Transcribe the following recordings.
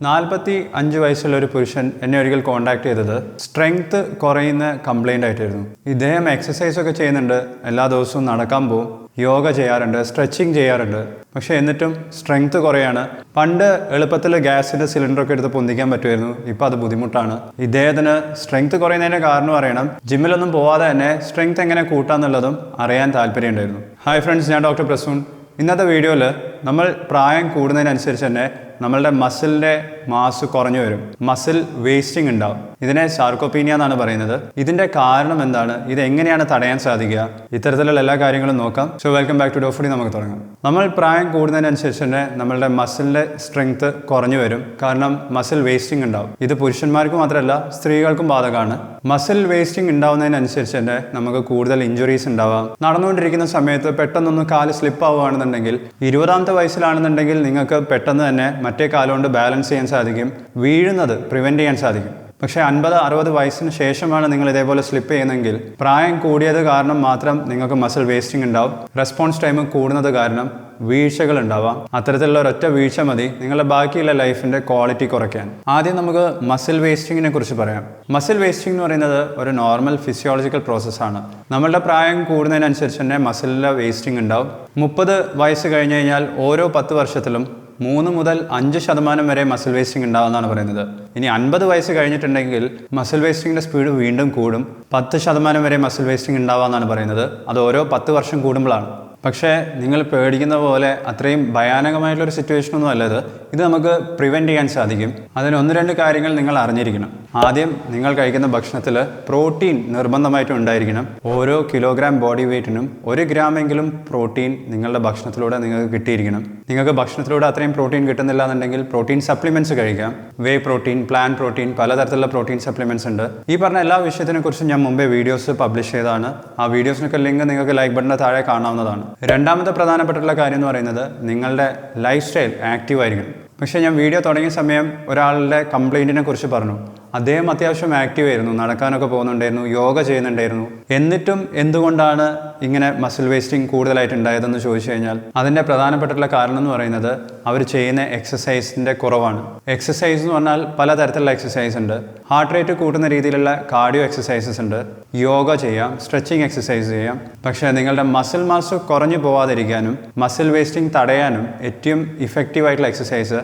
45 വയസ്സുള്ള ഒരു പുരുഷൻ എന്നെ ഒരിക്കൽ കോൺടാക്ട് ചെയ്തത് സ്ട്രെങ്ത് കുറയുന്ന കംപ്ലൈൻ്റ് ആയിട്ടായിരുന്നു. ഇദ്ദേഹം എക്സസൈസ് ഒക്കെ ചെയ്യുന്നുണ്ട്, എല്ലാ ദിവസവും നടക്കാൻ പോകും, യോഗ ചെയ്യാറുണ്ട്, സ്ട്രെച്ചിങ് ചെയ്യാറുണ്ട്. പക്ഷേ എന്നിട്ടും സ്ട്രെങ്ത് കുറയാണ്. പണ്ട് എളുപ്പത്തിൽ ഗ്യാസിൻ്റെ സിലിണ്ടറൊക്കെ എടുത്ത് പൊന്തിക്കാൻ പറ്റുമായിരുന്നു, ഇപ്പോൾ അത് ബുദ്ധിമുട്ടാണ്. ഇദ്ദേഹത്തിന് സ്ട്രെങ്ത് കുറയുന്നതിൻ്റെ കാരണം അറിയണം, ജിമ്മിലൊന്നും പോവാതെ തന്നെ സ്ട്രെങ്ത് എങ്ങനെ കൂട്ടാന്നുള്ളതും അറിയാൻ താല്പര്യമുണ്ടായിരുന്നു. ഹായ് ഫ്രണ്ട്സ്, ഞാൻ ഡോക്ടർ പ്രസൂൺ. ഇന്നത്തെ വീഡിയോയിൽ നമ്മൾ പ്രായം കൂടുന്നതിനനുസരിച്ച് തന്നെ നമ്മളുടെ മസിലിൻ്റെ മാസ് കുറഞ്ഞു വരും, മസിൽ വേസ്റ്റിംഗ് ഉണ്ടാവും. ഇതിനെ സാർക്കോപീനിയ എന്നാണ് പറയുന്നത്. ഇതിൻ്റെ കാരണം എന്താണ്, ഇത് എങ്ങനെയാണ് തടയാൻ സാധിക്കുക, ഇത്തരത്തിലുള്ള എല്ലാ കാര്യങ്ങളും നോക്കാം. സോ വെൽക്കം ബാക്ക് ടു ഡോഫുഡി. നമുക്ക് തുടങ്ങാം. നമ്മൾ പ്രായം കൂടുന്നതിനനുസരിച്ച് തന്നെ നമ്മളുടെ മസിലിൻ്റെ സ്ട്രെങ്ത് കുറഞ്ഞു വരും, കാരണം മസിൽ വേസ്റ്റിംഗ് ഉണ്ടാവും. ഇത് പുരുഷന്മാർക്ക് മാത്രമല്ല സ്ത്രീകൾക്കും ബാധകമാണ്. മസിൽ വേസ്റ്റിംഗ് ഉണ്ടാവുന്നതിനനുസരിച്ച് തന്നെ നമുക്ക് കൂടുതൽ ഇഞ്ചുറീസ് ഉണ്ടാവാം. നടന്നുകൊണ്ടിരിക്കുന്ന സമയത്ത് പെട്ടെന്നൊന്ന് കാല് സ്ലിപ്പ് ആവുകയാണെന്നുണ്ടെങ്കിൽ, 20ാമത്തെ വയസ്സിലാണെന്നുണ്ടെങ്കിൽ നിങ്ങൾക്ക് പെട്ടെന്ന് തന്നെ മറ്റേ കാലുകൊണ്ട് ബാലൻസ് ചെയ്യാൻ സാധിക്കും, വീഴുന്നത് പ്രിവെൻറ്റ് ചെയ്യാൻ സാധിക്കും. പക്ഷേ 50-60 വയസ്സിന് ശേഷമാണ് നിങ്ങൾ ഇതേപോലെ സ്ലിപ്പ് ചെയ്യുന്നതെങ്കിൽ, പ്രായം കൂടിയത് കാരണം മാത്രം നിങ്ങൾക്ക് മസിൽ വേസ്റ്റിംഗ് ഉണ്ടാവും. റെസ്പോൺസ് ടൈം കൂടുന്നത് കാരണം വീഴ്ചകൾ ഉണ്ടാവാം. അത്തരത്തിലുള്ള ഒരൊറ്റ വീഴ്ച മതി നിങ്ങളുടെ ബാക്കിയുള്ള ലൈഫിൻ്റെ ക്വാളിറ്റി കുറയ്ക്കാൻ. ആദ്യം നമുക്ക് മസിൽ വേസ്റ്റിങ്ങിനെ കുറിച്ച് പറയാം. മസിൽ വേസ്റ്റിംഗ് എന്ന് പറയുന്നത് ഒരു നോർമൽ ഫിസിയോളജിക്കൽ പ്രോസസ്സാണ്. നമ്മളുടെ പ്രായം കൂടുന്നതിനനുസരിച്ച് തന്നെ മസിലിൻ്റെ വേസ്റ്റിംഗ് ഉണ്ടാവും. 30 വയസ്സ് കഴിഞ്ഞ് കഴിഞ്ഞാൽ ഓരോ 10 വർഷത്തിലും 3 മുതൽ 5% വരെ മസിൽ വേസ്റ്റിംഗ് ഉണ്ടാവുമെന്നാണ് പറയുന്നത്. ഇനി 50 വയസ്സ് കഴിഞ്ഞിട്ടുണ്ടെങ്കിൽ മസിൽ വേസ്റ്റിങ്ങിൻ്റെ സ്പീഡ് വീണ്ടും കൂടും, 10% വരെ മസിൽ വേസ്റ്റിംഗ് ഉണ്ടാവാമെന്നാണ് പറയുന്നത്. അത് ഓരോ 10 വർഷം കൂടുമ്പോഴാണ്. പക്ഷേ നിങ്ങൾ പേടിക്കുന്ന പോലെ അത്രയും ഭയാനകമായിട്ടുള്ളൊരു സിറ്റുവേഷനൊന്നും അല്ലത്. ഇത് നമുക്ക് പ്രിവെൻറ്റ് ചെയ്യാൻ സാധിക്കും. അതിന് 1-2 കാര്യങ്ങൾ നിങ്ങൾ അറിഞ്ഞിരിക്കണം. ആദ്യം, നിങ്ങൾ കഴിക്കുന്ന ഭക്ഷണത്തിൽ പ്രോട്ടീൻ നിർബന്ധമായിട്ടും ഉണ്ടായിരിക്കണം. ഓരോ കിലോഗ്രാം ബോഡി വെയ്റ്റിനും 1 ഗ്രാമെങ്കിലും പ്രോട്ടീൻ നിങ്ങളുടെ ഭക്ഷണത്തിലൂടെ നിങ്ങൾക്ക് കിട്ടിയിരിക്കണം. നിങ്ങൾക്ക് ഭക്ഷണത്തിലൂടെ അത്രയും പ്രോട്ടീൻ കിട്ടുന്നില്ല എന്നുണ്ടെങ്കിൽ പ്രോട്ടീൻ സപ്ലിമെൻറ്റ്സ് കഴിക്കാം. വേ പ്രോട്ടീൻ, പ്ലാൻ പ്രോട്ടീൻ, പലതരത്തിലുള്ള പ്രോട്ടീൻ സപ്ലിമെൻറ്റ്സ് ഉണ്ട്. ഈ പറഞ്ഞ എല്ലാ വിഷയത്തിനെ കുറിച്ചും ഞാൻ മുമ്പേ വീഡിയോസ് പബ്ലിഷ് ചെയ്തതാണ്. ആ വീഡിയോസിനൊക്കെ ലിങ്ക് നിങ്ങൾക്ക് ലൈക്ക് ബട്ടൻ്റെ താഴെ കാണാവുന്നതാണ്. രണ്ടാമത്തെ പ്രധാനപ്പെട്ടുള്ള കാര്യം എന്ന് പറയുന്നത് നിങ്ങളുടെ ലൈഫ് സ്റ്റൈൽ ആക്റ്റീവ് ആയിരിക്കണം. പക്ഷേ ഞാൻ വീഡിയോ തുടങ്ങിയ സമയം ഒരാളുടെ കംപ്ലൈൻറ്റിനെ കുറിച്ച് പറഞ്ഞു. അദ്ദേഹം അത്യാവശ്യം ആക്റ്റീവ് ആയിരുന്നു, നടക്കാനൊക്കെ പോകുന്നുണ്ടായിരുന്നു, യോഗ ചെയ്യുന്നുണ്ടായിരുന്നു. എന്നിട്ടും എന്തുകൊണ്ടാണ് ഇങ്ങനെ മസിൽ വേസ്റ്റിംഗ് കൂടുതലായിട്ട് ഉണ്ടായതെന്ന് ചോദിച്ചു കഴിഞ്ഞാൽ അതിൻ്റെ പ്രധാനപ്പെട്ടുള്ള കാരണം എന്ന് പറയുന്നത് അവർ ചെയ്യുന്ന എക്സസൈസിൻ്റെ കുറവാണ്. എക്സസൈസ് എന്ന് പറഞ്ഞാൽ പലതരത്തിലുള്ള എക്സസൈസ് ഉണ്ട്. ഹാർട്ട് റേറ്റ് കൂട്ടുന്ന രീതിയിലുള്ള കാർഡിയോ എക്സസൈസസ് ഉണ്ട്. യോഗ ചെയ്യാം, സ്ട്രെച്ചിങ് എക്സസൈസ് ചെയ്യാം. പക്ഷേ നിങ്ങളുടെ മസിൽ മാസ് കുറഞ്ഞു പോവാതിരിക്കാനും മസിൽ വേസ്റ്റിംഗ് തടയാനും ഏറ്റവും ഇഫക്റ്റീവായിട്ടുള്ള എക്സസൈസ്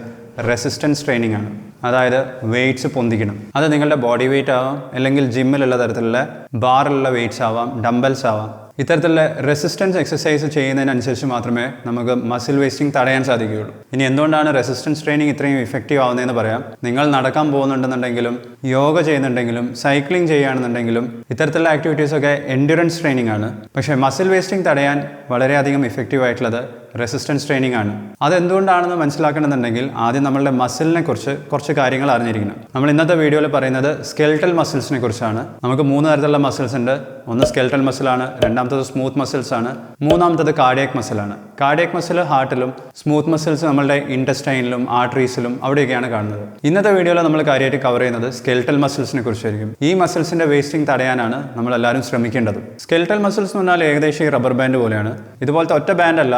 റെസിസ്റ്റൻസ് ട്രെയിനിങ് ആണ്. അതായത് വെയ്റ്റ്സ് പൊന്തിക്കണം. അത് നിങ്ങളുടെ ബോഡി വെയ്റ്റ് ആവാം, അല്ലെങ്കിൽ ജിമ്മിലുള്ള തരത്തിലുള്ള ബാറിലുള്ള വെയ്റ്റ്സ് ആവാം, ഡംബൽസ് ആവാം. ഇത്തരത്തിലുള്ള റെസിസ്റ്റൻസ് എക്സസൈസ് ചെയ്യുന്നതിനനുസരിച്ച് മാത്രമേ നമുക്ക് മസിൽ വേസ്റ്റിംഗ് തടയാൻ സാധിക്കുകയുള്ളൂ. ഇനി എന്തുകൊണ്ടാണ് റെസിസ്റ്റൻസ് ട്രെയിനിങ് ഇത്രയും ഇഫക്റ്റീവ് ആവുന്നതെന്ന് പറയാം. നിങ്ങൾ നടക്കാൻ പോകുന്നുണ്ടെന്നുണ്ടെങ്കിലും, യോഗ ചെയ്യുന്നുണ്ടെങ്കിലും, സൈക്ലിംഗ് ചെയ്യുകയാണെന്നുണ്ടെങ്കിലും, ഇത്തരത്തിലുള്ള ആക്ടിവിറ്റീസൊക്കെ എൻഡ്യൂറൻസ് ട്രെയിനിങ് ആണ്. പക്ഷേ മസിൽ വേസ്റ്റിംഗ് തടയാൻ വളരെയധികം ഇഫക്റ്റീവ് ആയിട്ടുള്ളത് റെസിസ്റ്റൻസ് ട്രെയിനിങ് ആണ്. അതെന്തുകൊണ്ടാണെന്ന് മനസ്സിലാക്കണമെന്നുണ്ടെങ്കിൽ ആദ്യം നമ്മളുടെ മസിലിനെ കുറിച്ച് കുറച്ച് കാര്യങ്ങൾ അറിഞ്ഞിരിക്കണം. നമ്മൾ ഇന്നത്തെ വീഡിയോയിൽ പറയുന്നത് സ്കെൽറ്റൽ മസിൽസിനെ കുറിച്ചാണ്. നമുക്ക് 3 തരത്തിലുള്ള മസിൽസ് ഉണ്ട്. ഒന്ന് സ്കെൽറ്റൽ മസിലാണ്, രണ്ടാമത്തത് സ്മൂത്ത് മസിൽസ് ആണ്, മൂന്നാമത്തത് കാർഡിയാക് മസിലാണ്. കാർഡിയാക് മസിൽ ഹാർട്ടിലും, സ്മൂത്ത് മസിൽസ് നമ്മളുടെ ഇൻറ്റസ്റ്റൈനിലും ആർട്ടറീസിലും അവിടെയൊക്കെയാണ് കാണുന്നത്. ഇന്നത്തെ വീഡിയോയിൽ നമ്മൾ കാര്യമായിട്ട് കവർ ചെയ്യുന്നത് സ്കെൽറ്റൽ മസിൽസിനെ കുറിച്ചായിരിക്കും. ഈ മസിൽസിന്റെ വേസ്റ്റിംഗ് തടയാനാണ് നമ്മളെല്ലാവരും ശ്രമിക്കേണ്ടത്. സ്കെൽറ്റൽ മസിൽസ് എന്ന് പറഞ്ഞാൽ ഏകദേശം ഈ റബ്ബർ ബാൻഡ് പോലെയാണ്. ഇതുപോലത്തെ ഒറ്റ ബാൻഡ് അല്ല,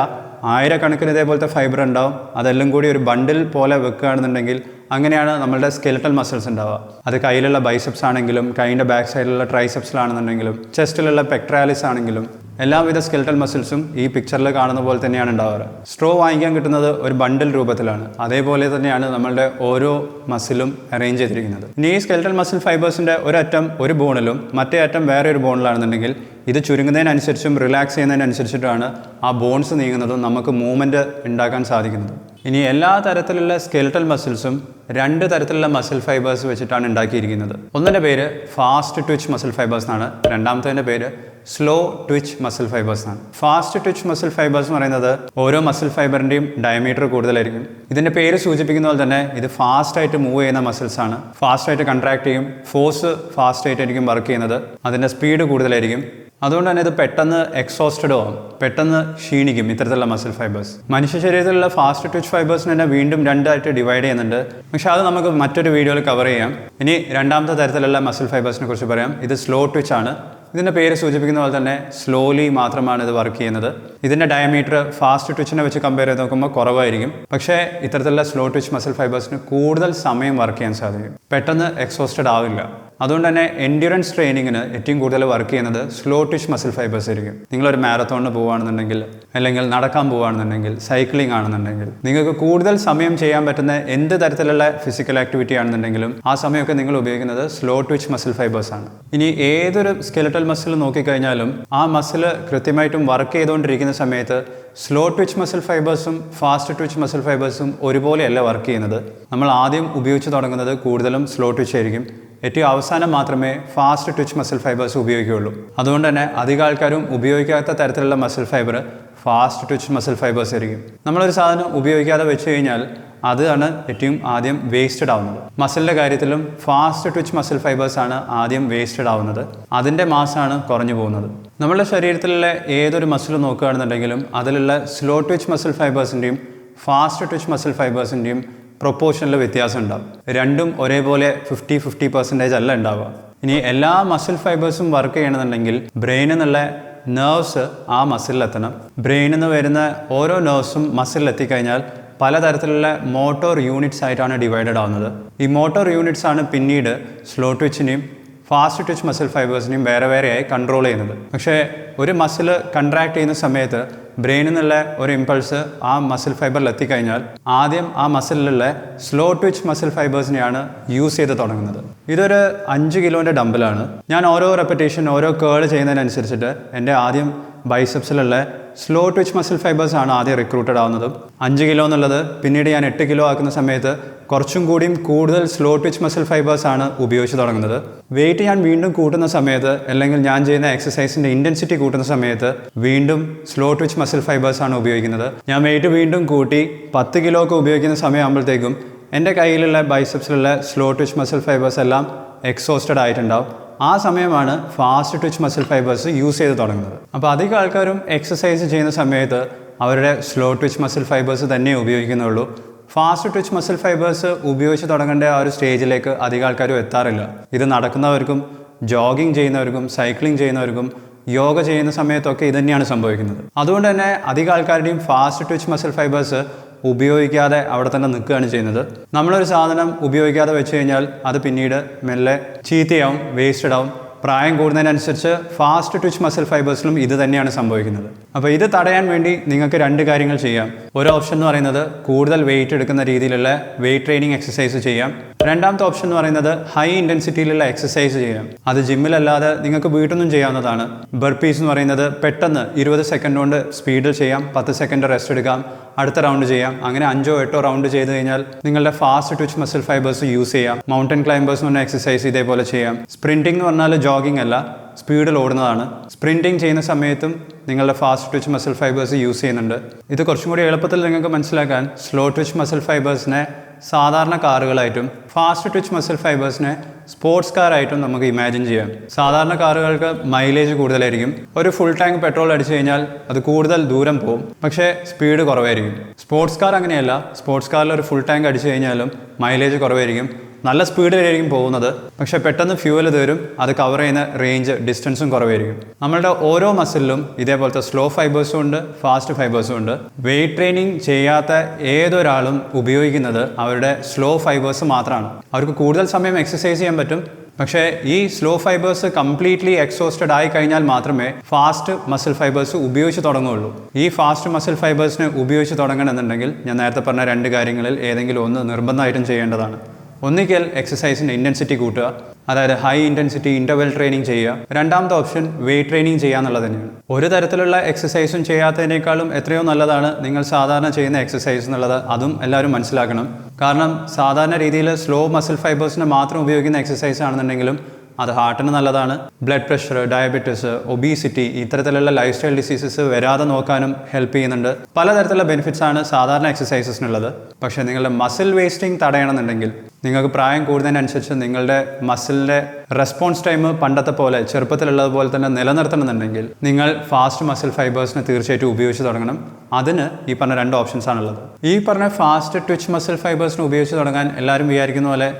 ആയിരക്കണക്കിന് ഇതേപോലത്തെ ഫൈബർ ഉണ്ടാവും. അതെല്ലാം കൂടി ഒരു ബണ്ടിൽ പോലെ വെക്കുകയാണെന്നുണ്ടെങ്കിൽ അങ്ങനെയാണ് നമ്മളുടെ സ്കെൽറ്റൽ മസിൽസ് ഉണ്ടാവുക. അത് കയ്യിലുള്ള ബൈസെപ്സ് ആണെങ്കിലും, കൈയിൻ്റെ ബാക്ക് സൈഡിലുള്ള ട്രൈസെപ്സിലാണെന്നുണ്ടെങ്കിലും, ചെസ്റ്റിലുള്ള പെക്ട്രാലിസ് ആണെങ്കിലും, എല്ലാവിധ സ്കെൽറ്റൽ മസിൽസും ഈ പിക്ചറിൽ കാണുന്ന പോലെ തന്നെയാണ് ഉണ്ടാവാറ്. സ്ട്രോ വാങ്ങിക്കാൻ കിട്ടുന്നത് ഒരു ബണ്ടിൽ രൂപത്തിലാണ്. അതേപോലെ തന്നെയാണ് നമ്മളുടെ ഓരോ മസിലും അറേഞ്ച് ചെയ്തിരിക്കുന്നത്. ഇനി ഈ സ്കെൽറ്റൽ മസിൽ ഫൈബേഴ്സിൻ്റെ ഒരറ്റം ഒരു ബോണിലും മറ്റേ അറ്റം വേറെ ഒരു ബോണിലാണെന്നുണ്ടെങ്കിൽ, ഇത് ചുരുങ്ങുന്നതിനനുസരിച്ചും റിലാക്സ് ചെയ്യുന്നതിനനുസരിച്ചിട്ടാണ് ആ ബോൺസ് നീങ്ങുന്നതും നമുക്ക് മൂവ്മെൻറ്റ് ഉണ്ടാക്കാൻ സാധിക്കുന്നതും. ഇനി എല്ലാ തരത്തിലുള്ള സ്കെൽറ്റൽ മസിൽസും 2 തരത്തിലുള്ള മസിൽ ഫൈബേഴ്സ് വെച്ചിട്ടാണ് ഉണ്ടാക്കിയിരിക്കുന്നത്. ഒന്നിൻ്റെ പേര് ഫാസ്റ്റ് ട്വിച്ച് മസിൽ ഫൈബേഴ്സ് എന്നാണ്, രണ്ടാമത്തതിൻ്റെ പേര് സ്ലോ ട്വിച്ച് മസിൽ ഫൈബേഴ്സ് ആണ്. ഫാസ്റ്റ് ട്വിച്ച് മസിൽ ഫൈബേഴ്സ് എന്ന് പറയുന്നത് ഓരോ മസിൽ ഫൈബറിൻ്റെയും ഡയമീറ്റർ കൂടുതലായിരിക്കും. ഇതിൻ്റെ പേര് സൂചിപ്പിക്കുന്ന പോലെ തന്നെ ഇത് ഫാസ്റ്റായിട്ട് മൂവ് ചെയ്യുന്ന മസിൽസ് ആണ്. ഫാസ്റ്റായിട്ട് കൺട്രാക്ട് ചെയ്യും, ഫോഴ്സ് ഫാസ്റ്റ് ആയിട്ടായിരിക്കും വർക്ക് ചെയ്യുന്നത്, അതിൻ്റെ സ്പീഡ് കൂടുതലായിരിക്കും. അതുകൊണ്ട് തന്നെ ഇത് പെട്ടെന്ന് എക്സോസ്റ്റഡ് ആവും, പെട്ടെന്ന് ക്ഷീണിക്കും ഇത്തരത്തിലുള്ള മസിൽ ഫൈബേഴ്സ്. മനുഷ്യ ശരീരത്തിലുള്ള ഫാസ്റ്റ് ട്വിച്ച് ഫൈബേഴ്സിന് തന്നെ വീണ്ടും 2 ആയിട്ട് ഡിവൈഡ് ചെയ്യുന്നുണ്ട്. പക്ഷേ അത് നമുക്ക് മറ്റൊരു വീഡിയോയിൽ കവർ ചെയ്യാം. ഇനി രണ്ടാമത്തെ തരത്തിലുള്ള മസിൽ ഫൈബേഴ്സിനെ കുറിച്ച് പറയാം. ഇത് സ്ലോ ട്വിച്ച് ആണ്. ഇതിൻ്റെ പേര് സൂചിപ്പിക്കുന്ന പോലെ തന്നെ സ്ലോലി മാത്രമാണ് ഇത് വർക്ക് ചെയ്യുന്നത്. ഇതിൻ്റെ ഡയമീറ്റർ ഫാസ്റ്റ് ട്വിച്ചിനെ വെച്ച് കമ്പയർ ചെയ്ത് നോക്കുമ്പോൾ കുറവായിരിക്കും. പക്ഷേ ഇത്തരത്തിലുള്ള സ്ലോ ട്വിച്ച് മസിൽ ഫൈബേഴ്സിന് കൂടുതൽ സമയം വർക്ക് ചെയ്യാൻ സാധിക്കും. പെട്ടെന്ന് എക്സോസ്റ്റഡ് ആവില്ല. അതുകൊണ്ട് തന്നെ എൻഡ്യൂറൻസ് ട്രെയിനിങ്ങിന് ഏറ്റവും കൂടുതൽ വർക്ക് ചെയ്യുന്നത് സ്ലോ ട്വിച്ച് മസിൽ ഫൈബേഴ്സ് ആയിരിക്കും. നിങ്ങളൊരു മാരത്തോണിന് പോവുകയാണെന്നുണ്ടെങ്കിൽ, അല്ലെങ്കിൽ നടക്കാൻ പോവുകയാണെന്നുണ്ടെങ്കിൽ, സൈക്ലിംഗ് ആണെന്നുണ്ടെങ്കിൽ, നിങ്ങൾക്ക് കൂടുതൽ സമയം ചെയ്യാൻ പറ്റുന്ന എന്ത് തരത്തിലുള്ള ഫിസിക്കൽ ആക്ടിവിറ്റി ആണെന്നുണ്ടെങ്കിലും ആ സമയമൊക്കെ നിങ്ങൾ ഉപയോഗിക്കുന്നത് സ്ലോ ട്വിച്ച് മസിൽ ഫൈബേഴ്സ് ആണ്. ഇനി ഏതൊരു സ്കെലറ്റൽ മസിൽ നോക്കിക്കഴിഞ്ഞാലും ആ മസിൽ കൃത്യമായിട്ടും വർക്ക് ചെയ്തുകൊണ്ടിരിക്കുന്ന സമയത്ത് സ്ലോ ട്വിച്ച് മസിൽ ഫൈബേഴ്സും ഫാസ്റ്റ് ട്വിച്ച് മസിൽ ഫൈബേഴ്സും ഒരുപോലെയല്ല വർക്ക് ചെയ്യുന്നത്. നമ്മൾ ആദ്യം ഉപയോഗിച്ച് തുടങ്ങുന്നത് കൂടുതലും സ്ലോ ട്വിച്ച് ആയിരിക്കും. ഏറ്റവും അവസാനം മാത്രമേ ഫാസ്റ്റ് ട്വിച്ച് മസിൽ ഫൈബേഴ്സ് ഉപയോഗിക്കുകയുള്ളൂ. അതുകൊണ്ട് തന്നെ അധികം ആൾക്കാരും ഉപയോഗിക്കാത്ത തരത്തിലുള്ള muscle fibre fast twitch muscle fibres ആയിരിക്കും. നമ്മളൊരു സാധനം ഉപയോഗിക്കാതെ വെച്ച് കഴിഞ്ഞാൽ അതാണ് ഏറ്റവും ആദ്യം വേസ്റ്റഡ് ആവുന്നത്. മസിലിൻ്റെ കാര്യത്തിലും ഫാസ്റ്റ് ട്വിച്ച് മസിൽ ഫൈബേഴ്സ് ആണ് ആദ്യം വേസ്റ്റഡ് ആവുന്നത്. അതിൻ്റെ മാസാണ് കുറഞ്ഞു പോകുന്നത്. നമ്മുടെ ശരീരത്തിലുള്ള ഏതൊരു മസിൽ നോക്കുകയാണെന്നുണ്ടെങ്കിലും അതിലുള്ള സ്ലോ ട്വിച്ച് മസിൽ ഫൈബേഴ്സിൻ്റെയും ഫാസ്റ്റ് ട്വിച്ച് മസിൽ ഫൈബേഴ്സിൻ്റെയും പ്രൊപ്പോർഷനിൽ വ്യത്യാസം ഉണ്ടാവും. രണ്ടും ഒരേപോലെ 50-50% അല്ല ഉണ്ടാവുക. ഇനി എല്ലാ മസിൽ ഫൈബേഴ്സും വർക്ക് ചെയ്യണമെന്നുണ്ടെങ്കിൽ ബ്രെയിനിൽ നിന്നുള്ള നെർവ്സ് ആ മസിലിലെത്തണം. ബ്രെയിനിൽ നിന്ന് വരുന്ന ഓരോ നെർവ്സും മസിലിൽ എത്തിക്കഴിഞ്ഞാൽ പലതരത്തിലുള്ള മോട്ടോർ യൂണിറ്റ്സ് ആയിട്ടാണ് ഡിവൈഡഡ് ആവുന്നത്. ഈ മോട്ടോർ യൂണിറ്റ്സ് ആണ് പിന്നീട് സ്ലോ ട്വിച്ചിനെയും ഫാസ്റ്റ് ട്വിച്ച് മസിൽ ഫൈബേഴ്സിനെയും വേറെ വേറെയായി കൺട്രോൾ ചെയ്യുന്നത്. പക്ഷേ ഒരു മസിൽ കൺട്രാക്ട് ചെയ്യുന്ന സമയത്ത് ബ്രെയിനിൽ നിന്നുള്ള ഒരു ഇമ്പൾസ് ആ മസിൽ ഫൈബറിൽ എത്തിക്കഴിഞ്ഞാൽ ആദ്യം ആ മസിലിലുള്ള സ്ലോ ട്വിച്ച് മസിൽ ഫൈബേഴ്സിനെയാണ് യൂസ് ചെയ്ത് തുടങ്ങുന്നത്. ഇതൊരു 5 കിലോൻ്റെ ഡമ്പലാണ്. ഞാൻ ഓരോ റെപ്പറ്റേഷൻ ഓരോ കേൾ ചെയ്യുന്നതിനനുസരിച്ചിട്ട് എൻ്റെ ആദ്യം ബൈസെപ്സിലുള്ള സ്ലോ ട്വിച്ച് മസിൽ ഫൈബേഴ്സ് ആണ് ആദ്യം റിക്രൂട്ടഡ് ആവുന്നതും. 5 കിലോ എന്നുള്ളത് പിന്നീട് ഞാൻ 8 കിലോ ആക്കുന്ന സമയത്ത് കുറച്ചും കൂടിയും കൂടുതൽ സ്ലോ ട്വിച്ച് മസിൽ ഫൈബേഴ്സ് ആണ് ഉപയോഗിച്ച് തുടങ്ങുന്നത്. വെയിറ്റ് ഞാൻ വീണ്ടും കൂട്ടുന്ന സമയത്ത്, അല്ലെങ്കിൽ ഞാൻ ചെയ്യുന്ന എക്സസൈസിൻ്റെ ഇൻറ്റൻസിറ്റി കൂട്ടുന്ന സമയത്ത് വീണ്ടും സ്ലോ ട്വിച്ച് മസിൽ ഫൈബേഴ്സ് ആണ് ഉപയോഗിക്കുന്നത്. ഞാൻ വെയിറ്റ് വീണ്ടും കൂട്ടി 10 കിലോ ഒക്കെ ഉപയോഗിക്കുന്ന സമയമാകുമ്പോഴത്തേക്കും എൻ്റെ കയ്യിലുള്ള ബൈസെപ്സിലുള്ള സ്ലോ ട്വിച്ച് മസിൽ ഫൈബേഴ്സ് എല്ലാം എക്സോസ്റ്റഡ് ആയിട്ടുണ്ടാവും. ആ സമയമാണ് fast twitch muscle fibres use ചെയ്ത് തുടങ്ങുന്നത്. അപ്പോൾ അധികം ആൾക്കാരും എക്സസൈസ് ചെയ്യുന്ന സമയത്ത് അവരുടെ സ്ലോ ട്വിച്ച് മസിൽ ഫൈബേഴ്സ് തന്നെ ഉപയോഗിക്കുന്നുള്ളൂ. ഫാസ്റ്റ് ട്വിച്ച് മസിൽ ഫൈബേഴ്സ് ഉപയോഗിച്ച് തുടങ്ങേണ്ട ആ ഒരു സ്റ്റേജിലേക്ക് അധികം ആൾക്കാരും എത്താറില്ല. ഇത് നടക്കുന്നവർക്കും ജോഗിങ് ചെയ്യുന്നവർക്കും സൈക്ലിംഗ് ചെയ്യുന്നവർക്കും യോഗ ചെയ്യുന്ന സമയത്തൊക്കെ ഇത് തന്നെയാണ് സംഭവിക്കുന്നത്. അതുകൊണ്ട് തന്നെ അധികം ആൾക്കാരുടെയും ഫാസ്റ്റ് ട്വിച്ച് മസിൽ ഫൈബേഴ്സ് ഉപയോഗിക്കാതെ അവിടെ തന്നെ നിൽക്കുകയാണ് ചെയ്യുന്നത്. നമ്മളൊരു സാധനം ഉപയോഗിക്കാതെ വെച്ച് കഴിഞ്ഞാൽ അത് പിന്നീട് മെല്ലെ ചീത്തയാവും, വേസ്റ്റഡ് ആവും. പ്രായം കൂടുന്നതിനനുസരിച്ച് ഫാസ്റ്റ് ട്വിച്ച് മസിൽ ഫൈബേഴ്സിലും ഇത് തന്നെയാണ് സംഭവിക്കുന്നത്. അപ്പോൾ ഇത് തടയാൻ വേണ്ടി നിങ്ങൾക്ക് 2 കാര്യങ്ങൾ ചെയ്യാം. ഒരു ഓപ്ഷൻ എന്ന് പറയുന്നത് കൂടുതൽ വെയിറ്റ് എടുക്കുന്ന രീതിയിലുള്ള വെയിറ്റ് ട്രെയിനിങ് എക്സസൈസ് ചെയ്യാം. രണ്ടാമത്തെ ഓപ്ഷൻ എന്ന് പറയുന്നത് ഹൈ ഇൻറ്റൻസിറ്റിയിലുള്ള എക്സസൈസ് ചെയ്യാം. അത് ജിമ്മിലല്ലാതെ നിങ്ങൾക്ക് വീട്ടിൽ നിന്നും ചെയ്യാവുന്നതാണ്. ബർപ്പീസ് എന്ന് പറയുന്നത് പെട്ടെന്ന് 20 സെക്കൻഡ് കൊണ്ട് സ്പീഡിൽ ചെയ്യാം. 10 സെക്കൻഡ് റെസ്റ്റ് എടുക്കാം, അടുത്ത റൗണ്ട് ചെയ്യാം. അങ്ങനെ 5-8 റൗണ്ട് ചെയ്ത് കഴിഞ്ഞാൽ നിങ്ങളുടെ fast twitch muscle fibres use ചെയ്യാം. മൗണ്ടൻ ക്ലൈംബേഴ്സ് എന്ന് പറഞ്ഞ എക്സസൈസ് ഇതേപോലെ ചെയ്യാം. സ്പ്രിൻറ്റിംഗ് എന്ന് പറഞ്ഞാൽ ജോഗിങ് അല്ല, സ്പീഡിൽ ഓടുന്നതാണ്. സ്പ്രിൻറ്റിംഗ് ചെയ്യുന്ന സമയത്തും നിങ്ങളുടെ fast twitch muscle fibres use ചെയ്യുന്നുണ്ട്. ഇത് കുറച്ചും കൂടി എളുപ്പത്തിൽ നിങ്ങൾക്ക് മനസ്സിലാക്കാൻ സ്ലോ ട്വിച്ച് മസിൽ ഫൈബേഴ്സിനെ സാധാരണ കാറുകളായിട്ടും ഫാസ്റ്റ് ട്വിച്ച് മസിൽ ഫൈബേഴ്സിനെ സ്പോർട്സ് കാറായിട്ടും നമുക്ക് ഇമാജിൻ ചെയ്യാം. സാധാരണ കാറുകൾക്ക് മൈലേജ് കൂടുതലായിരിക്കും. ഒരു ഫുൾ ടാങ്ക് പെട്രോൾ അടിച്ചു കഴിഞ്ഞാൽ അത് കൂടുതൽ ദൂരം പോകും, പക്ഷേ സ്പീഡ് കുറവായിരിക്കും. സ്പോർട്സ് കാർ അങ്ങനെയല്ല. സ്പോർട്സ് കാറിൽ ഒരു ഫുൾ ടാങ്ക് അടിച്ചു കഴിഞ്ഞാലും മൈലേജ് കുറവായിരിക്കും. നല്ല സ്പീഡിലായിരിക്കും പോകുന്നത്, പക്ഷേ പെട്ടെന്ന് ഫ്യൂവൽ തീരും. അത് കവർ ചെയ്യുന്ന റേഞ്ച് ഡിസ്റ്റൻസും കുറവായിരിക്കും. നമ്മളുടെ ഓരോ മസിലിലും ഇതേപോലത്തെ സ്ലോ ഫൈബേഴ്സും ഉണ്ട്, ഫാസ്റ്റ് ഫൈബേഴ്സും ഉണ്ട്. വെയിറ്റ് ട്രെയിനിങ് ചെയ്യാത്ത ഏതൊരാളും ഉപയോഗിക്കുന്നത് അവരുടെ സ്ലോ ഫൈബേഴ്സ് മാത്രമാണ്. അവർക്ക് കൂടുതൽ സമയം എക്സസൈസ് ചെയ്യാൻ പറ്റും, പക്ഷേ ഈ സ്ലോ ഫൈബേഴ്സ് കംപ്ലീറ്റ്ലി എക്സോസ്റ്റഡ് ആയി കഴിഞ്ഞാൽ മാത്രമേ ഫാസ്റ്റ് മസിൽ ഫൈബേഴ്സ് ഉപയോഗിച്ച് തുടങ്ങുകയുള്ളൂ. ഈ ഫാസ്റ്റ് മസിൽ ഫൈബേഴ്സിനെ ഉപയോഗിച്ച് തുടങ്ങണമെന്നുണ്ടെങ്കിൽ ഞാൻ നേരത്തെ പറഞ്ഞ 2 കാര്യങ്ങളിൽ ഏതെങ്കിലും ഒന്ന് നിർബന്ധമായിട്ടും ചെയ്യേണ്ടതാണ്. ഒന്നിക്കൽ എക്സസൈസിൻ്റെ ഇൻറ്റൻസിറ്റി കൂട്ടുക, അതായത് ഹൈ ഇൻറ്റൻസിറ്റി ഇൻ്റർവെൽ ട്രെയിനിങ് ചെയ്യുക. രണ്ടാമത്തെ ഓപ്ഷൻ വെയിറ്റ് ട്രെയിനിങ് ചെയ്യുക എന്നുള്ളത് തന്നെയാണ്. ഒരു തരത്തിലുള്ള എക്സസൈസും ചെയ്യാത്തതിനേക്കാളും എത്രയോ നല്ലതാണ് നിങ്ങൾ സാധാരണ ചെയ്യുന്ന എക്സസൈസ് എന്നുള്ളത്. അതും എല്ലാവരും മനസ്സിലാക്കണം. കാരണം സാധാരണ രീതിയിൽ സ്ലോ മസിൽ ഫൈബേഴ്സിനെ മാത്രം ഉപയോഗിക്കുന്ന എക്സസൈസ് ആണെന്നുണ്ടെങ്കിലും അത് ഹാർട്ടിന് നല്ലതാണ്. ബ്ലഡ് പ്രഷർ, ഡയബറ്റിസ്, ഒബീസിറ്റി ഇത്തരത്തിലുള്ള ലൈഫ് സ്റ്റൈൽ ഡിസീസസ് വരാതെ നോക്കാനും ഹെൽപ്പ് ചെയ്യുന്നുണ്ട്. പലതരത്തിലുള്ള ബെനിഫിറ്റ്സ് ആണ് സാധാരണ എക്സസൈസസിനുള്ളത്. പക്ഷേ നിങ്ങളുടെ മസിൽ വേസ്റ്റിംഗ് തടയണമെന്നുണ്ടെങ്കിൽ, നിങ്ങൾക്ക് പ്രായം കൂടുന്നതിനനുസരിച്ച് നിങ്ങളുടെ മസിലിൻ്റെ റെസ്പോൺസ് ടൈം പണ്ടത്തെ പോലെ ചെറുപ്പത്തിലുള്ളതുപോലെ തന്നെ നിലനിർത്തണമെന്നുണ്ടെങ്കിൽ നിങ്ങൾ ഫാസ്റ്റ് മസിൽ ഫൈബേഴ്സിനെ തീർച്ചയായിട്ടും ഉപയോഗിച്ച് തുടങ്ങണം. അതിന് ഈ പറഞ്ഞ 2 ഓപ്ഷൻസ് ആണുള്ളത്. ഈ പറഞ്ഞ ഫാസ്റ്റ് ട്വിച്ച് മസിൽ ഫൈബേഴ്സിനെ ഉപയോഗിച്ച് തുടങ്ങാൻ എല്ലാവരും വിചാരിക്കുന്ന പോലെ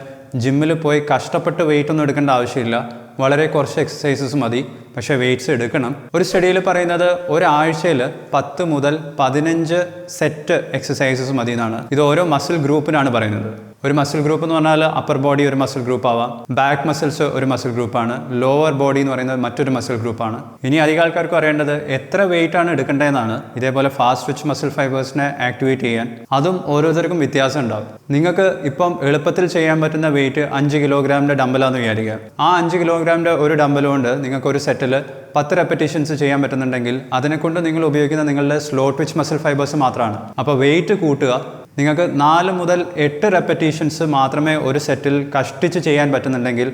ജിമ്മിൽ പോയി കഷ്ടപ്പെട്ട് വെയിറ്റ് ഒന്നും എടുക്കേണ്ട ആവശ്യമില്ല. വളരെ കുറച്ച് എക്സസൈസസ് മതി. പക്ഷേ വെയിറ്റ്സ് എടുക്കണം. ഒരു സ്റ്റഡിയിൽ പറയുന്നത് ഒരാഴ്ചയിൽ 10 മുതൽ 15 സെറ്റ് എക്സസൈസസ് മതി എന്നാണ്. ഇത് ഓരോ മസിൽ ഗ്രൂപ്പിനാണ് പറയുന്നത്. ഒരു മസിൽ ഗ്രൂപ്പ് എന്ന് പറഞ്ഞാൽ അപ്പർ ബോഡി ഒരു മസിൽ ഗ്രൂപ്പ് ആവാം, ബാക്ക് മസിൽസ് ഒരു മസിൽ ഗ്രൂപ്പാണ്, ലോവർ ബോഡി എന്ന് പറയുന്നത് മറ്റൊരു മസിൽ ഗ്രൂപ്പാണ്. ഇനി അധികം ആൾക്കാർക്ക് അറിയേണ്ടത് എത്ര വെയിറ്റ് ആണ് എടുക്കേണ്ടതെന്നാണ്. ഇതേപോലെ ഫാസ്റ്റ് ട്വിച്ച് മസിൽ ഫൈബേഴ്സിനെ ആക്ടിവേറ്റ് ചെയ്യാൻ അതും ഓരോരുത്തർക്കും വ്യത്യാസം ഉണ്ടാവും. നിങ്ങൾക്ക് ഇപ്പം എളുപ്പത്തിൽ ചെയ്യാൻ പറ്റുന്ന വെയിറ്റ് 5 കിലോഗ്രാമിൻ്റെ ഡമ്പലാന്ന് വിചാരിക്കുക. ആ 5 കിലോഗ്രാമിൻ്റെ ഒരു ഡമ്പൽ കൊണ്ട് നിങ്ങൾക്ക് ഒരു സെറ്റിൽ 10 റെപ്പറ്റീഷൻസ് ചെയ്യാൻ പറ്റുന്നുണ്ടെങ്കിൽ അതിനെക്കൊണ്ട് നിങ്ങൾ ഉപയോഗിക്കുന്ന നിങ്ങളുടെ സ്ലോ ട്വിച്ച് മസിൽ ഫൈബേഴ്സ് മാത്രമാണ്. അപ്പോൾ വെയിറ്റ് കൂട്ടുക. നിങ്ങൾക്ക് 4 മുതൽ 8 റെപ്പറ്റീഷൻസ് മാത്രമേ ഒരു സെറ്റിൽ കഷ്ടിച്ച് ചെയ്യാൻ പറ്റുന്നുണ്ടെങ്കിൽ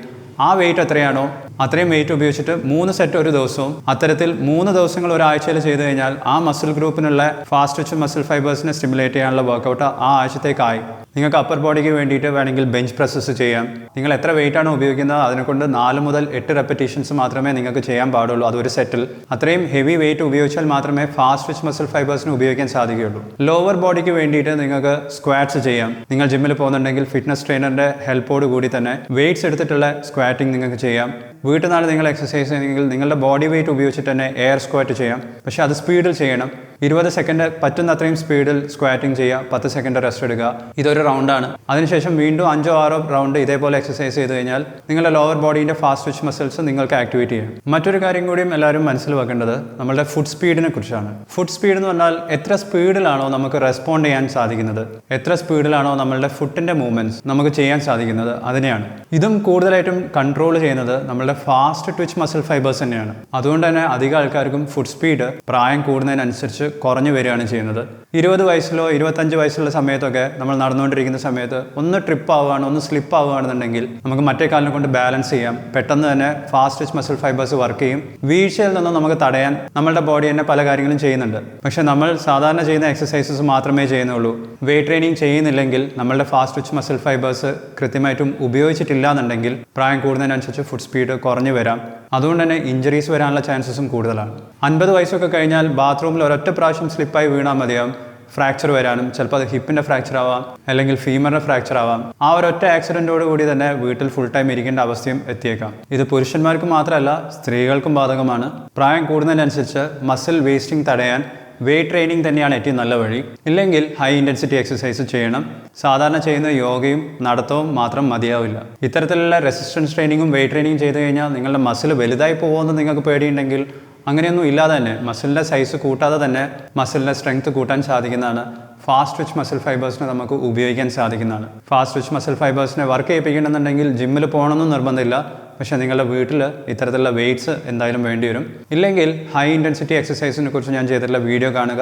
ആ വെയിറ്റ് എത്രയാണോ അത്രയും വെയിറ്റ് ഉപയോഗിച്ചിട്ട് 3 സെറ്റ് ഒരു ദിവസവും അത്തരത്തിൽ 3 ദിവസങ്ങൾ ഒരാഴ്ചയിൽ ചെയ്തു കഴിഞ്ഞാൽ ആ മസിൽ ഗ്രൂപ്പിനുള്ള ഫാസ്റ്റ് ട്വിച്ച് മസിൽ ഫൈബേഴ്സിനെ സ്റ്റിമുലേറ്റ് ചെയ്യാനുള്ള വർക്കൗട്ട് ആ ആഴ്ചത്തേക്കായി. നിങ്ങൾക്ക് അപ്പർ ബോഡിക്ക് വേണ്ടിയിട്ട് വേണമെങ്കിൽ ബെഞ്ച് പ്രസ്സസ് ചെയ്യാം. നിങ്ങൾ എത്ര വെയിറ്റ് ആണോ ഉപയോഗിക്കുന്നത് അതിനെക്കൊണ്ട് 4 മുതൽ 8 റെപ്പറ്റീഷൻസ് മാത്രമേ നിങ്ങൾക്ക് ചെയ്യാൻ പാടുള്ളൂ. അതൊരു സെറ്റിൽ അത്രയും ഹെവി വെയിറ്റ് ഉപയോഗിച്ചാൽ മാത്രമേ ഫാസ്റ്റ് ട്വിച്ച് മസിൽ ഫൈബേഴ്സിന് ഉപയോഗിക്കാൻ സാധിക്കുകയുള്ളൂ. ലോവർ ബോഡിക്ക് വേണ്ടിയിട്ട് നിങ്ങൾക്ക് സ്ക്വാറ്റ്സ് ചെയ്യാം. നിങ്ങൾ ജിമ്മിൽ പോകുന്നുണ്ടെങ്കിൽ ഫിറ്റ്നസ് ട്രെയിനറിന്റെ ഹെൽപ്പോട് കൂടി തന്നെ വെയിറ്റ്സ് എടുത്തിട്ടുള്ള സ്ക്വാറ്റിംഗ് നിങ്ങൾക്ക് ചെയ്യാം. വീട്ടിൽ നിന്നാണ് നിങ്ങൾ എക്സസൈസ് ചെയ്യുന്നെങ്കിൽ നിങ്ങളുടെ ബോഡി വെയിറ്റ് ഉപയോഗിച്ചിട്ട് തന്നെ എയർ സ്ക്വാറ്റ് ചെയ്യാം. പക്ഷേ അത് സ്പീഡിൽ ചെയ്യണം. 20 സെക്കൻഡ് പറ്റുന്ന അത്രയും സ്പീഡിൽ സ്ക്വാറ്റിംഗ് ചെയ്യുക, 10 സെക്കൻഡ് റെസ്റ്റ് എടുക്കുക. ഇതൊരു റൗണ്ടാണ്. അതിനുശേഷം വീണ്ടും 5-6 റൗണ്ട് ഇതേപോലെ എക്സസൈസ് ചെയ്ത് കഴിഞ്ഞാൽ നിങ്ങളുടെ ലോവർ ബോഡീൻ്റെ ഫാസ്റ്റ് ട്വിച്ച് മസിൽസ് നിങ്ങൾക്ക് ആക്ടിവേറ്റ് ചെയ്യാം. മറ്റൊരു കാര്യം കൂടിയും എല്ലാവരും മനസ്സിൽ വെക്കേണ്ടത് നമ്മുടെ ഫുഡ് സ്പീഡിനെ കുറിച്ചാണ്. ഫുഡ് സ്പീഡ് എന്ന് പറഞ്ഞാൽ എത്ര സ്പീഡിലാണോ നമുക്ക് റെസ്പോണ്ട് ചെയ്യാൻ സാധിക്കുന്നത്, എത്ര സ്പീഡിലാണോ നമ്മളുടെ ഫുഡിൻ്റെ മൂവ്മെൻറ്റ്സ് നമുക്ക് ചെയ്യാൻ സാധിക്കുന്നത്, അതിനെയാണ്. ഇതും കൂടുതലായിട്ടും കൺട്രോൾ ചെയ്യുന്നത് നമ്മളുടെ ഫാസ്റ്റ് ട്വിച്ച് മസിൽ ഫൈബേഴ്സ് തന്നെയാണ്. അതുകൊണ്ട് തന്നെ അധികം ആൾക്കാർക്കും ഫുഡ് സ്പീഡ് പ്രായം കൂടുന്നതിനനുസരിച്ച് കുറഞ്ഞു വരികയാണ് ചെയ്യുന്നത്. 20 വയസ്സിലോ 25 വയസ്സുള്ള സമയത്തൊക്കെ നമ്മൾ നടന്നുകൊണ്ടിരിക്കുന്ന സമയത്ത് ഒന്ന് ട്രിപ്പ് ആവുകയാണ്, ഒന്ന് സ്ലിപ്പ് ആവുകയാണെന്നുണ്ടെങ്കിൽ നമുക്ക് മറ്റേ കാലിനെ കൊണ്ട് ബാലൻസ് ചെയ്യാം. പെട്ടെന്ന് തന്നെ fast twitch muscle fibres work ചെയ്യും. വീഴ്ചയിൽ നിന്നും നമുക്ക് തടയാൻ നമ്മളുടെ ബോഡി തന്നെ പല കാര്യങ്ങളും ചെയ്യുന്നുണ്ട്. പക്ഷേ നമ്മൾ സാധാരണ ചെയ്യുന്ന എക്സസൈസസ് മാത്രമേ ചെയ്യുന്നുള്ളൂ. വെയിറ്റ് ട്രെയിനിങ് ചെയ്യുന്നില്ലെങ്കിൽ നമ്മളുടെ ഫാസ്റ്റ് ട്വിച്ച് മസിൽ ഫൈബേഴ്സ് കൃത്യമായിട്ടും ഉപയോഗിച്ചിട്ടില്ല എന്നുണ്ടെങ്കിൽ പ്രായം കൂടുന്നതിനനുസരിച്ച് ഫുഡ് സ്പീഡ് കുറഞ്ഞു വരാം. അതുകൊണ്ട് തന്നെ ഇഞ്ചറീസ് വരാനുള്ള ചാൻസസും കൂടുതലാണ്. 50 വയസ്സൊക്കെ കഴിഞ്ഞാൽ ബാത്റൂമിൽ ഒരൊറ്റ പ്രാവശ്യം സ്ലിപ്പായി വീണാൽ മതിയാവും ഫ്രാക്ചർ വരാനും. ചിലപ്പോൾ അത് ഹിപ്പിൻ്റെ ഫ്രാക്ചർ ആവാം, അല്ലെങ്കിൽ ഫീമറിൻ്റെ ഫ്രാക്ചർ ആവാം. ആ ഒരൊറ്റ ആക്സിഡൻറ്റോട് കൂടി തന്നെ വീട്ടിൽ ഫുൾ ടൈം ഇരിക്കേണ്ട അവസ്ഥയും എത്തിയേക്കാം. ഇത് പുരുഷന്മാർക്ക് മാത്രമല്ല സ്ത്രീകൾക്കും ബാധകമാണ്. പ്രായം കൂടുന്നതിനനുസരിച്ച് മസിൽ വേസ്റ്റിംഗ് തടയാൻ വെയിറ്റ് ട്രെയിനിങ് തന്നെയാണ് ഏറ്റവും നല്ല വഴി. ഇല്ലെങ്കിൽ ഹൈ ഇൻറ്റൻസിറ്റി എക്സസൈസ് ചെയ്യണം. സാധാരണ ചെയ്യുന്ന യോഗയും നടത്തവും മാത്രം മതിയാവില്ല. ഇത്തരത്തിലുള്ള റെസിസ്റ്റൻസ് ട്രെയിനിങ്ങും വെയിറ്റ് ട്രെയിനിങ്ങും ചെയ്ത് കഴിഞ്ഞാൽ നിങ്ങളുടെ മസിൽ വലുതായി പോകുമെന്ന് നിങ്ങൾക്ക് പേടിയുണ്ടെങ്കിൽ അങ്ങനെയൊന്നും ഇല്ലാതെ തന്നെ മസിലിൻ്റെ സൈസ് കൂട്ടാതെ തന്നെ മസിലിൻ്റെ സ്ട്രെങ്ത് കൂട്ടാൻ സാധിക്കുന്നതാണ്. ഫാസ്റ്റ് ട്വിച്ച് മസിൽ ഫൈബേഴ്സിനെ നമുക്ക് ഉപയോഗിക്കാൻ സാധിക്കുന്നതാണ്. ഫാസ്റ്റ് ട്വിച്ച് മസിൽ ഫൈബേഴ്സിനെ വർക്ക് ചെയ്യിപ്പിക്കണമെന്നുണ്ടെങ്കിൽ ജിമ്മിൽ പോകണമെന്നും നിർബന്ധമില്ല. പക്ഷേ നിങ്ങളുടെ വീട്ടിൽ ഇത്തരത്തിലുള്ള വെയിറ്റ്സ് എന്തായാലും വേണ്ടി വരും. ഇല്ലെങ്കിൽ ഹൈ ഇൻറ്റൻസിറ്റി എക്സസൈസിനെ കുറിച്ച് ഞാൻ ചെയ്തിട്ടുള്ള വീഡിയോ കാണുക.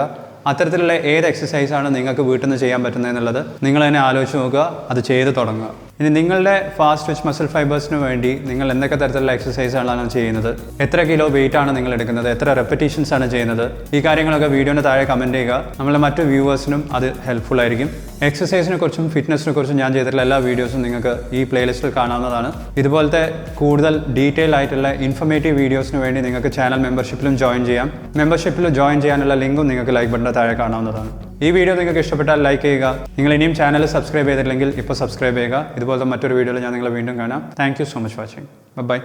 അത്തരത്തിലുള്ള ഏത് എക്സസൈസാണ് നിങ്ങൾക്ക് വീട്ടിൽ നിന്ന് ചെയ്യാൻ പറ്റുന്നതെന്നുള്ളത് നിങ്ങൾ തന്നെ ആലോചിച്ച് നോക്കുക, അത് ചെയ്ത് തുടങ്ങുക. ഇനി നിങ്ങളുടെ ഫാസ്റ്റ് ട്വിച്ച് മസിൽ ഫൈബേഴ്സിന് വേണ്ടി നിങ്ങൾ എന്തൊക്കെ തരത്തിലുള്ള എക്സസൈസാണ് ചെയ്യുന്നത്, എത്ര കിലോ വെയിറ്റ് ആണ് നിങ്ങൾ എടുക്കുന്നത്, എത്ര റെപ്പറ്റീഷൻസ് ആണ് ചെയ്യുന്നത്, ഈ കാര്യങ്ങളൊക്കെ വീഡിയോൻ്റെ താഴെ കമൻറ്റ് ചെയ്യുക. നമ്മളെ മറ്റു വ്യൂവേഴ്സിനും അത് ഹെൽപ്ഫുൾ ആയിരിക്കും. എക്സസൈസിനെ കുറിച്ചും ഫിറ്റ്നസിനെ കുറിച്ചും ഞാൻ ചെയ്തിട്ടുള്ള എല്ലാ വീഡിയോസും നിങ്ങൾക്ക് ഈ പ്ലേലിസ്റ്റിൽ കാണാവുന്നതാണ്. ഇതുപോലത്തെ കൂടുതൽ ഡീറ്റെയിൽ ആയിട്ടുള്ള ഇൻഫർമേറ്റീവ് വീഡിയോസിന് വേണ്ടി നിങ്ങൾക്ക് ചാനൽ മെമ്പർഷിപ്പിലും ജോയിൻ ചെയ്യാം. മെമ്പർഷിപ്പിൽ ജോയിൻ ചെയ്യാനുള്ള ലിങ്കും നിങ്ങൾക്ക് ലൈക്ക് ബട്ടൻ്റെ താഴെ കാണാവുന്നതാണ്. ഈ വീഡിയോ നിങ്ങൾക്ക് ഇഷ്ടപ്പെട്ടാൽ ലൈക്ക് ചെയ്യുക. നിങ്ങൾ ഇനിയും ചാനൽ സബ്സ്ക്രൈബ് ചെയ്തിട്ടില്ലെങ്കിൽ ഇപ്പോൾ സബ്സ്ക്രൈബ് ചെയ്യുക. ഇതുപോലത്തെ മറ്റൊരു വീഡിയോയിൽ ഞാൻ നിങ്ങളെ വീണ്ടും കാണാം. Thank you so much watching. By.